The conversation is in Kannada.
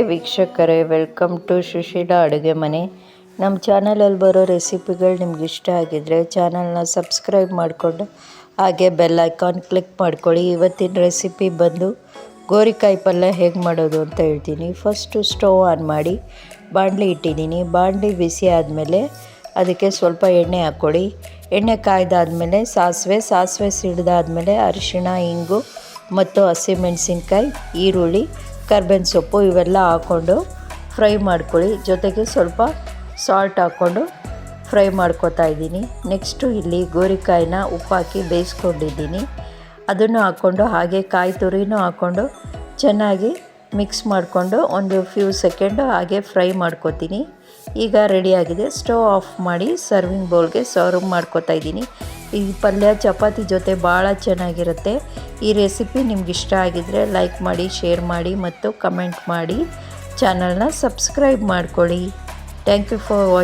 ವೀಕ್ಷಕರೇ, ವೆಲ್ಕಮ್ ಟು ಸುಶೀಲಾ ಅಡುಗೆ ಮನೆ. ನಮ್ಮ ಚಾನಲಲ್ಲಿ ಬರೋ ರೆಸಿಪಿಗಳು ನಿಮ್ಗೆ ಇಷ್ಟ ಆಗಿದ್ದರೆ ಚಾನಲ್ನ ಸಬ್ಸ್ಕ್ರೈಬ್ ಮಾಡಿಕೊಂಡು ಹಾಗೆ ಬೆಲ್ ಐಕಾನ್ ಕ್ಲಿಕ್ ಮಾಡ್ಕೊಳ್ಳಿ. ಇವತ್ತಿನ ರೆಸಿಪಿ ಬಂದು ಗೋರಿಕಾಯಿ ಪಲ್ಯ ಹೇಗೆ ಮಾಡೋದು ಅಂತ ಹೇಳ್ತೀನಿ. ಫಸ್ಟು ಸ್ಟವ್ ಆನ್ ಮಾಡಿ ಬಾಣಲಿ ಇಟ್ಟಿದ್ದೀನಿ. ಬಾಣಲಿ ಬಿಸಿ ಆದಮೇಲೆ ಅದಕ್ಕೆ ಸ್ವಲ್ಪ ಎಣ್ಣೆ ಹಾಕ್ಕೊಳ್ಳಿ. ಎಣ್ಣೆ ಕಾಯ್ದಾದ್ಮೇಲೆ ಸಾಸಿವೆ ಸಿಡಿದಾದ್ಮೇಲೆ ಅರಿಶಿಣ, ಇಂಗು ಮತ್ತು ಹಸಿಮೆಣಸಿನ್ಕಾಯಿ, ಈರುಳ್ಳಿ, ಕರ್ಬೇವಿನ ಸೊಪ್ಪು ಇವೆಲ್ಲ ಹಾಕ್ಕೊಂಡು ಫ್ರೈ ಮಾಡ್ಕೊಳ್ಳಿ. ಜೊತೆಗೆ ಸ್ವಲ್ಪ ಸಾಲ್ಟ್ ಹಾಕ್ಕೊಂಡು ಫ್ರೈ ಮಾಡ್ಕೊತಾ ಇದ್ದೀನಿ. ನೆಕ್ಸ್ಟು ಇಲ್ಲಿ ಗೋರಿಕಾಯಿನ ಉಪ್ಪು ಹಾಕಿ ಬೇಯಿಸ್ಕೊಂಡಿದ್ದೀನಿ. ಅದನ್ನು ಹಾಕ್ಕೊಂಡು ಹಾಗೆ ಕಾಯಿ ತುರಿನೂ ಹಾಕ್ಕೊಂಡು ಚೆನ್ನಾಗಿ ಮಿಕ್ಸ್ ಮಾಡಿಕೊಂಡು ಒಂದು ಫ್ಯೂ ಸೆಕೆಂಡು ಹಾಗೆ ಫ್ರೈ ಮಾಡ್ಕೊತೀನಿ. ಈಗ ರೆಡಿಯಾಗಿದೆ. ಸ್ಟವ್ ಆಫ್ ಮಾಡಿ ಸರ್ವಿಂಗ್ ಬೌಲ್ಗೆ ಸರ್ವ್ ಮಾಡ್ಕೊತಾ ಇದ್ದೀನಿ. ಈ ಪಲ್ಯ ಚಪಾತಿ ಜೊತೆ ಭಾಳ ಚೆನ್ನಾಗಿರುತ್ತೆ. ಈ ರೆಸಿಪಿ ನಿಮ್ಗೆ ಇಷ್ಟ ಆಗಿದ್ದರೆ ಲೈಕ್ ಮಾಡಿ, ಶೇರ್ ಮಾಡಿ ಮತ್ತು ಕಮೆಂಟ್ ಮಾಡಿ. ಚಾನಲ್ನ ಸಬ್ಸ್ಕ್ರೈಬ್ ಮಾಡ್ಕೊಳ್ಳಿ. Thank you for watching.